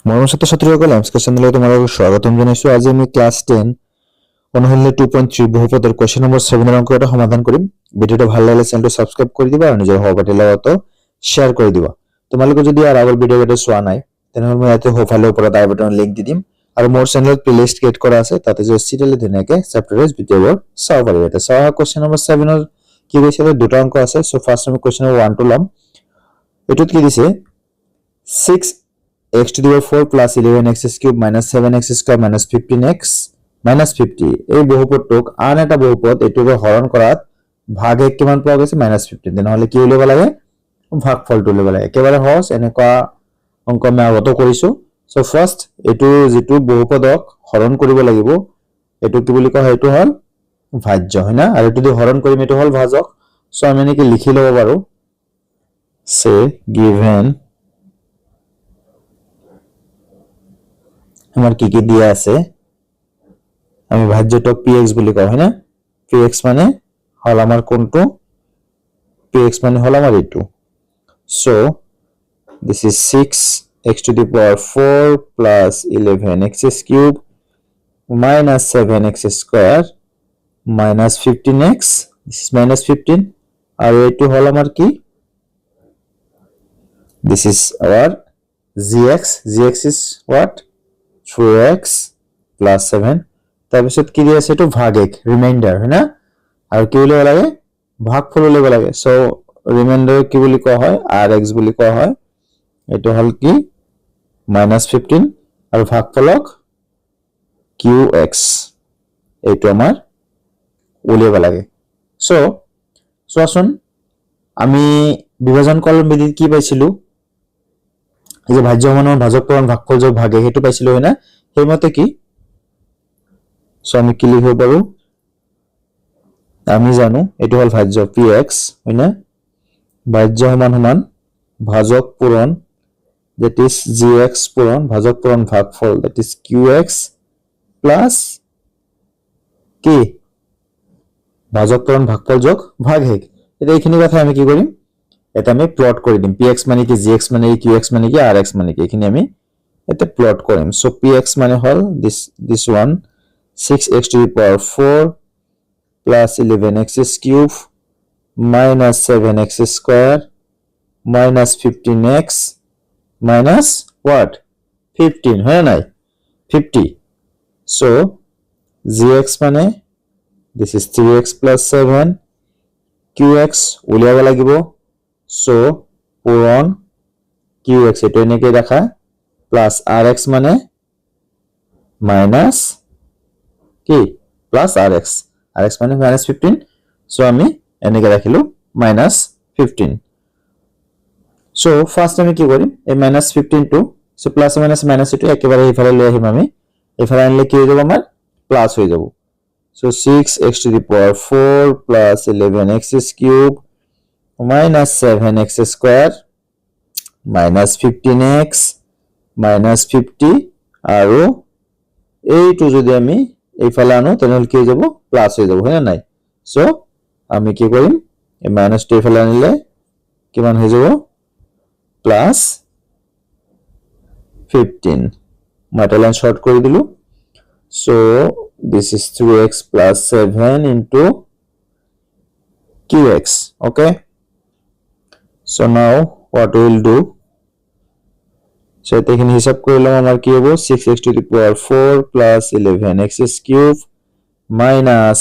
মৰমৰ ছাত্ৰ-ছাত্ৰীসকল এমস্কাৰ চেনেললৈ তোমালোকক স্বাগতম জনাইছো। আজি আমি ক্লাছ 10 অনুশীলনী 2.3 বহুপদৰ কোৱেশ্চন নম্বৰ 7 অংক এটা সমাধান কৰিম। ভিডিঅটো ভাল লাগিলে চেনেলটো সাবস্ক্ৰাইব কৰি দিবা আৰু নিজৰ সহপাঠীৰ লগত শ্বেয়াৰ কৰি দিবা। তোমালোকে যদি আৰু আগৰ ভিডিঅ' কেইটা চোৱা নাই তেনেহ'লে মই ইয়াতে সোঁফালে ওপৰত আই বাটনৰ লিংক দি দিম আৰু মোৰ চেনেলত প্লেলিষ্ট ক্ৰিয়েট কৰা আছে, তাতে যে চিৰিয়েলি ধুনীয়াকৈ চেপ্টাৰ ৱাইজ ভিডিঅ'বোৰ চাব পাৰিবা। এটা চাওঁ কোৱেশ্চন নম্বৰ 7 ৰ কি কৈছে, দুটা অংক আছে। সো ফাৰ্স্ট আমি কোৱেশ্চন নম্বৰ 1 টো লম। এটোত কি দিছে 6x to the power 4 plus 11x cube minus 7x square minus 15x minus 50 এই বহুপদটোক আন এটা বহুপদ এটোৰে হৰণ কৰাত ভাগে কিমান পোৱা গৈছে -15। তেনেহলে কি উলিয়াব লাগে, ভাগফলটো উলিয়াব লাগে। একেবাৰে সহজ, এনেকুৱা অংক আমি আগতে কৰিছো। সো ফাৰ্স্ট এটো যেটো বহুপদক হৰণ কৰিব লাগিব এটো কি বুলি কয়, এটো হল ভাজ্য, হয় না? আৰু এটো দি হৰণ কৰিম এটো হল ভাজক। সো আমি এনেকৈ লিখি লব পাৰো, সে given আমার কি কি দিয়া আছে, আমি ভাজ্যটক px বুলি কও, হয় না? px মানে হল আমার কোনটো, px মানে হল আমার এটু। So this is 6x to the power 4 plus 11x cube minus 7x square minus 15x, this is minus 15 আর এটু হল আমার কি, this is our gx, gx is what, 3x plus 7 তাৰপিছত কি দিয়া আছে, এটো ভাগক ৰিমাইন্ডাৰ, হয় না? আৰু কি উলিয়াব লাগে, ভাগফল উলিয়াব লাগে। সো ৰিমাইন্ডাৰ কি বুলি কোৱা হয়, rx বুলি কোৱা হয়। এটো হল কি -15 আৰু ভাগফলক qx, এটো আমাৰ উলিয়াব লাগে। সো চোৱাচোন আমি বিভাজন কলম বিধিত কি পাইছিলো, এই যে ভাজ্য সমান ভাজক পূৰণ ভাগফল যোগ ভাগে হেতু পাইছিলো, হয় না? সেইমতে কি, সো আমি কি লিখিব পাৰো, আমি জানো এটো হল ভাজ্য px, হয় না? ভাজ্য সমান ভাজক পূরণ that is gx পূরণ ভাজক পূরণ ভাগফল that is qx প্লাস কি ভাজক পূরণ ভাগফল যোগ ভাগহেগ। এটা এইখিনি কথা আমি কি কৰিম, এটা আমি প্লট কৰি দিম। px মানে কি, gx মানে কি, qx মানে কি, rx মানে কি, এইখিনি আমি এটা প্লট কৰিম। সো px মানে হল this one 6x to the power 4 plus 11x cube minus 7x square minus 15x minus what, 15, হয় নাই 50। so gx মানে this is 3x plus 7 qx উলিয়াব লাগিব। so পূৰণ qx এটো এনেকৈ দেখা প্লাস rx মানে মাইনাস কি প্লাস rx, rx মানে -15। সো আমি এনেকৈ রাখিলো -15। সো ফার্স্ট আমি কি করিম, এই -15 to so plus minus minus এটো একেবারে এইফালে লৈ আহিম। আমি এইফালে আনলে কি হৈ যাব, আমাৰ প্লাস হৈ যাব। So 6x to the power 4 plus 11x cube minus 7x square minus 15x minus 50 আৰু এইটো যদি আমি এইফালে আনো তেনেহলে কি হৈ যাব, প্লাস হৈ যাব, হয় না নাই? সো আমি কি কৰিম, এই মাইনাসটো এইফালে আনিলে কিমান হৈ যাব, প্লাস 15। মই এটা লাইন শর্ট কৰি দিলো। So this is 3x plus 7 into qx, okay? so now what we will do, so এখানে হিসাব করলাম আমার কি হবে, 6x to the power 4 plus 11x cube minus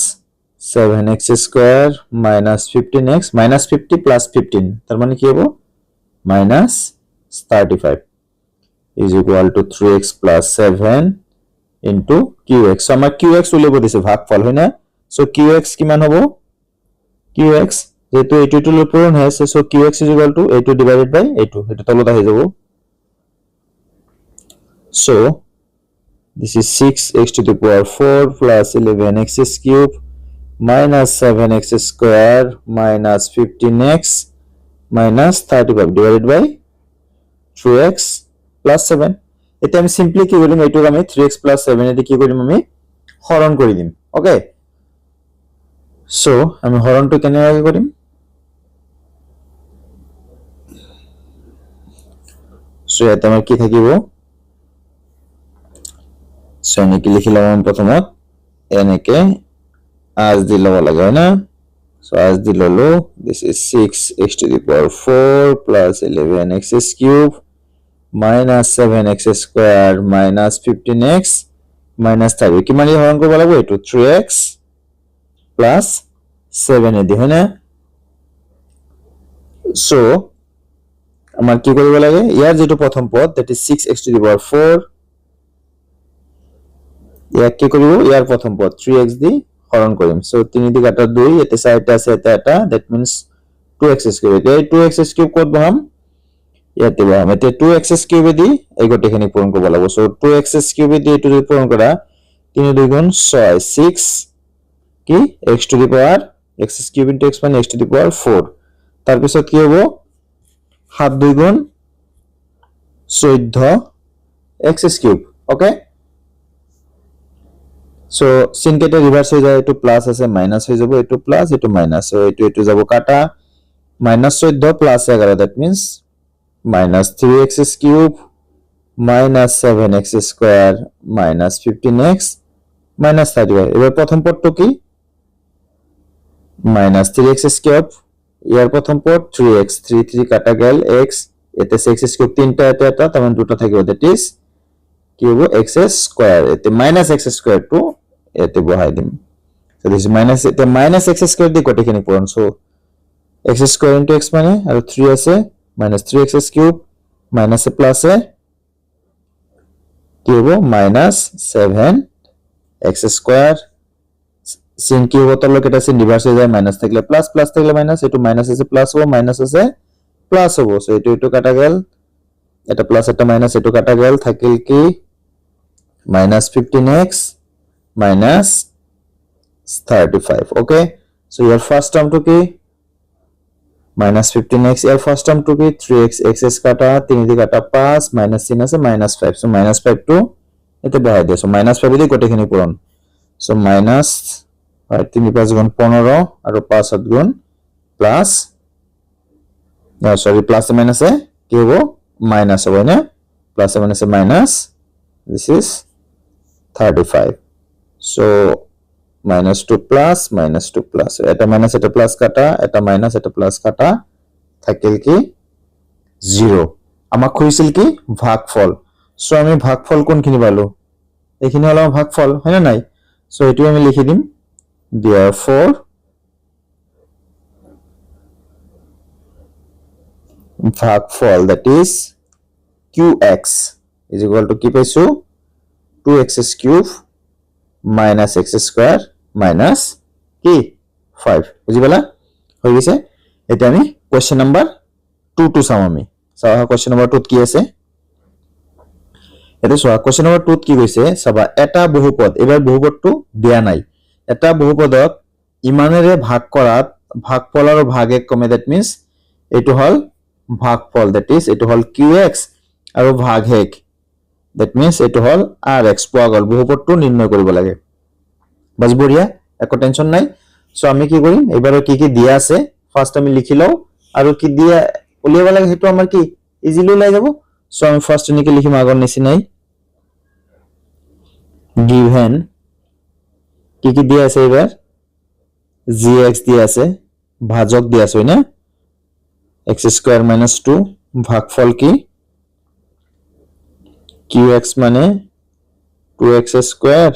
7x square minus 15x minus 50 plus 15 তার মানে কি হবে minus 35 is equal to 3x plus 7 into qx। so আমার qx উলিয়াব দিছে ভাগফল, হয় না? so qx কিমান হ'ব, qx যেহেতু a2 টু পূরণ হয়েছে, so qx is equal to a2 divided by a2, এটা তলত আহি যাব। so this is 6x to the power 4 plus 11x cube minus 7x square minus 15x minus 35 divided by 3x plus 7। এটা আমি simply কি কৰিম, এইটো আমি 3x plus 7 এদি কি কৰিম, আমি হৰণ কৰি দিম, ওকে? সো আমি হৰণটো কেনেকৈ কৰিম, সো এটা আমাৰ কি থাকিব, সো এনেকে লিখি লম প্ৰথমত এনেকে as দি লব লাগে হয় না সো as দি ললো this is 6x to the power 4 plus 11x cube minus 7x square minus 15x minus 30 কিমান দিয়ে হৰণ কৰিব লাগিব এটো 3x plus 7 এ দি হয় না সো আমাৰ কি কৰিব লাগে ইয়াৰ যেটো প্ৰথম পদ that is 6x to the power 4 ইয়াক কি কৰিব ইয়াৰ প্ৰথম পদ 3x দি হৰণ কৰিম সো 3 দি কাটা 2 এতে সাইডটা আছে এটা that means 2x cube এই 2x cube কত বহাম ইয়াতে বহাম এতে 2x cube দি এই গটেখিনি পূৰণ কৰিব লাগিব সো 2x cube দি এটো পূৰণ কৰা 3 2 গুণ 6 6 কি x to the power x cube into x মানে x to the power 4 তাৰ পিছত কি হ'ব 7 2 গুণ 14 x cube okay so sin কেটা রিভার্স হয়ে যায় এটো প্লাস আছে মাইনাস হয়ে যাব এটো প্লাস এটো মাইনাস সো এটো যাব কাটা -14 plus 11 that means -3x cube minus 7x square minus 15x minus 30 এবার প্রথম পদটো কি minus 3x cube ইয়ার প্রথম পদ 3x 3 3 কাটা গেল x এতে 6x cube তিনটা এটা তার মানে দুটো থাকবে that is কি হবে x square এতে minus x square টু এতে বহাই দিম so this is minus এতে minus x square দি কতখানি পূরণ so x square into x মানে আর 3 আছে minus 3x cube minus এ প্লাস এ কি হবে minus 7x square sin কি হবে তো লোক এটা sin রিভার্স হয়ে যায় মাইনাস থাকলে প্লাস প্লাস থাকলে মাইনাস এটো মাইনাস আছে প্লাস হবে মাইনাস আছে প্লাস হবে সো এটো কাটা গেল এটা প্লাস এটা মাইনাস এটো কাটা গেল থাকিল কি -15x minus 35 okay so your first term to কি -15x your first term to কি 3x x কাটা 3 দি কাটা 5 minus sin আছে -5 so -5 to এতে বহাই দিও so -5 দি কতখানি পূরণ so minus 3 5 গুণ 15 আর 5 7 গুণ প্লাস সরি প্লাস মাইনাস এ কি হবে মাইনাস হবে না plus minus A minus this is 35 so -2 plus এটা মাইনাস এটা প্লাস কাটা এটা মাইনাস এটা প্লাস কাটা থাকিল কি 0 আমাক কইছিল কি ভাগফল সো আমি ভাগফল কোনখিনি পালো এখানে হলো ভাগফল হয় না নাই সো এটো আমি লিখি দিম therefore ভাগফল that is qx is equal to কি পাইছো 2x cube minus x square minus কি 5 বুঝি বলা হই গেছে এটা আমি কোশ্চেন নাম্বার 2 টু চাম আমি চাও কোশ্চেন নাম্বার 2 কি আছে এটা সোয়া কোশ্চেন নাম্বার 2 কি কইছে সবা এটা বহুপদ এবাৰ বহুপদটো দিয়া নাই এটা বহুপদক ইমানেৰে ভাগ কৰাত ভাগফল আৰু ভাগে কমে that means এটো হল ভাগফল that is এটো হল qx আৰু ভাগহেক that means এটো হল rx পোৱা গল বহুপদটো নিৰ্ণয় কৰিব লাগে বাস বঢ়িয়া একো টেনশন নাই সো আমি কি কৰিম এবাৰে কি কি দিয়া আছে ফাৰ্স্ট আমি লিখি লও আৰু কি দিয়া উলিয়াব লাগে হেতু আমাৰ কি ইজিলি লাই যাব সো আমি ফাৰ্স্ট নিকে লিখিম আগৰ নিচি নাই given কি দিয়া আছে এবাৰ gx দিয়া আছে ভাজক দিয়া আছে না x square minus 2 ভাগফল কি qx মানে 2x square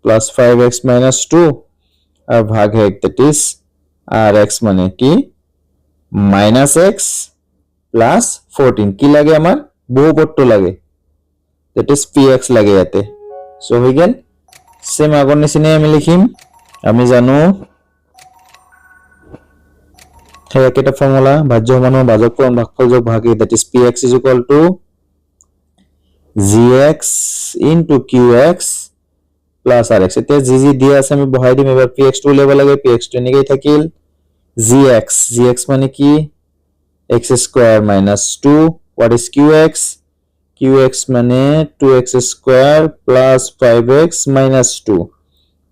plus 5x minus 2 are ভাগহেক that is rx মানে কি minus x plus 14 কি লাগে আমার বহুপদটো লাগে that is px লাগে ইয়াতে সো হই গেল সেম আগৰ নিচিনা আমি লিখিম আমি জানো একটা ফর্মুলা ভাজ্য সমান ভাজক পূরণ ভাগফল যোগ ভাগে that is px is equal to gx into qx plus rx এতে gg দিয়া আছে আমি বহাই দিম এবাৰ px টো লেভেল লাগে px টো এনেকৈ থাকিল gx মানে কি x square minus 2 what is qx মানে 2x square plus 5x minus 2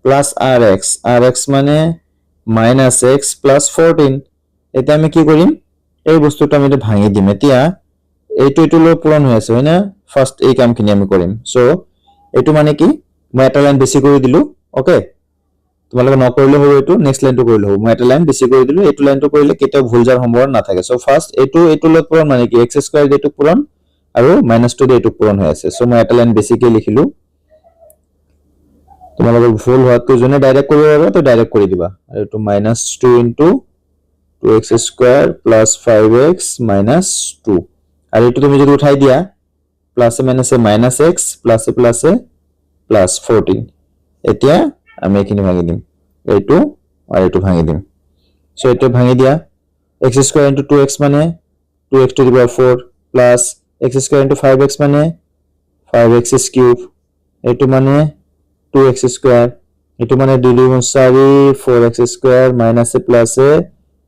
plus rx মানে minus x plus 14 এটা আমি কি কৰিম এই বস্তুটো আমি এটা ভাঙি দিম এতিয়া এইটো ল পূৰণ হৈ আছে হয় না ফাৰ্স্ট এই কামখিনি আমি কৰিম সো এটো মানে কি মই এটা লাইন বেছি কৰি দিলো ওকে তোমালোকে নকৰিলে হ'ব এইটো নেক্সট লাইনটো কৰিলে হ'ব মই এটা লাইন বেছি কৰি দিলো এইটো লাইনটো কৰিলে কেতিয়াও ভুল যাৰ সম্ভাৱনা নাথাকে সো ফাৰ্স্ট এইটো লগত পূৰণ মানে কি x² এইটো পূৰণ আৰু -2 দি এইটো পূৰণ হৈ আছে সো মই এটা লাইন বেছিকৈ লিখিলো তোমালোকৰ ভুল হোৱাটো জনে ডাইৰেক্ট কৰিব পাৰিবা তো ডাইৰেক্ট কৰি দিবা আৰু এইটো -2 2x² + 5x - 2 আৰু এইটো তুমি যদি উঠাই দিয়া প্লাসে মাইনাসে -x প্লাসে প্লাসে +14 এতিয়া আমি এখানে ভাঙি দিম এইটো আর এইটো ভাঙি দিম সো এটা ভাঙি দিয়া x² * 2x মানে 2x to the power 4 plus x² * 5x মানে 5x³ এইটো মানে 2x² এইটো মানে 2 2 4 4x² মাইনাসে প্লাসে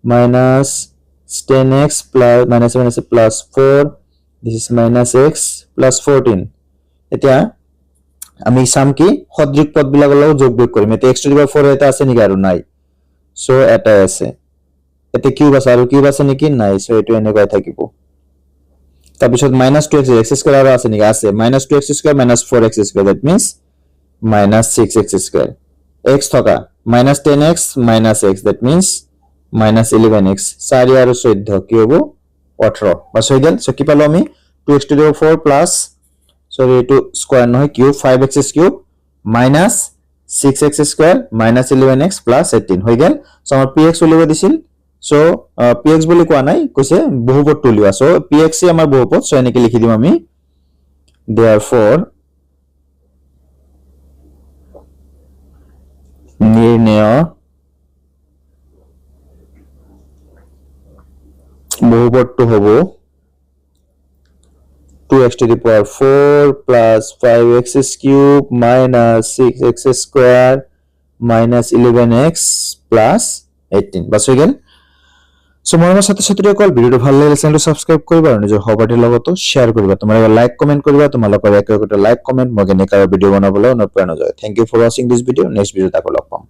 -10x plus minus +4 this is -x + 14 এটা আমি সাম কি সদৃশ পদ বিলাকৰ লগত যোগ বিয়োগ কৰিম এটা x to the power 4 এটা আছে নেকি আৰু নাই সো এটা আছে এটা কিউব আছে আৰু কিউব আছে নেকি নাই সো এটো এনেকৈ থাকিব তাৰ পিছত -2x² আৰু আছে নেকি আছে -2x² - 4x² that means -6x² x থকা -10x - x that means -11x 4 আৰু 14 কি হ'ব 18 বাস হৈ গেল সো কি পালো আমি 2x to the power 4 plus sorry এটো স্কয়ার নহয় কিউব 5x³ -6x² -11x + 18 হৈ গেল সো আমাৰ px উলিয়াব দিছিল সো px বুলি কোৱা নাই কৈছে বহুপদটো উলিওৱা সো px এ আমাৰ বহুপদ সো এনেকৈ লিখি দিম আমি therefore নির্ণয় বহুপদটো হ'ব 2x to the power 4 plus 5x³ minus 6x² minus 11x plus 18 বাস হৈ গেল সো মৰমৰ ছাত্ৰ-ছাত্ৰীসকল ভিডিওটো ভাল লাগিলে চেনেলটো সাবস্ক্ৰাইব কৰিবা আৰু নিজৰ সহপাঠীৰ লগতো শেয়াৰ কৰিবা তোমালোকে লাইক কমেন্ট কৰিবা তোমালোকৰ একো লাইক কমেন্ট মই কেনেকৈ ভিডিও বনাবলৈ অনুপ্ৰেৰণা যোগায় thank you for watching this video next ভিডিওত আকৌ লগ পাম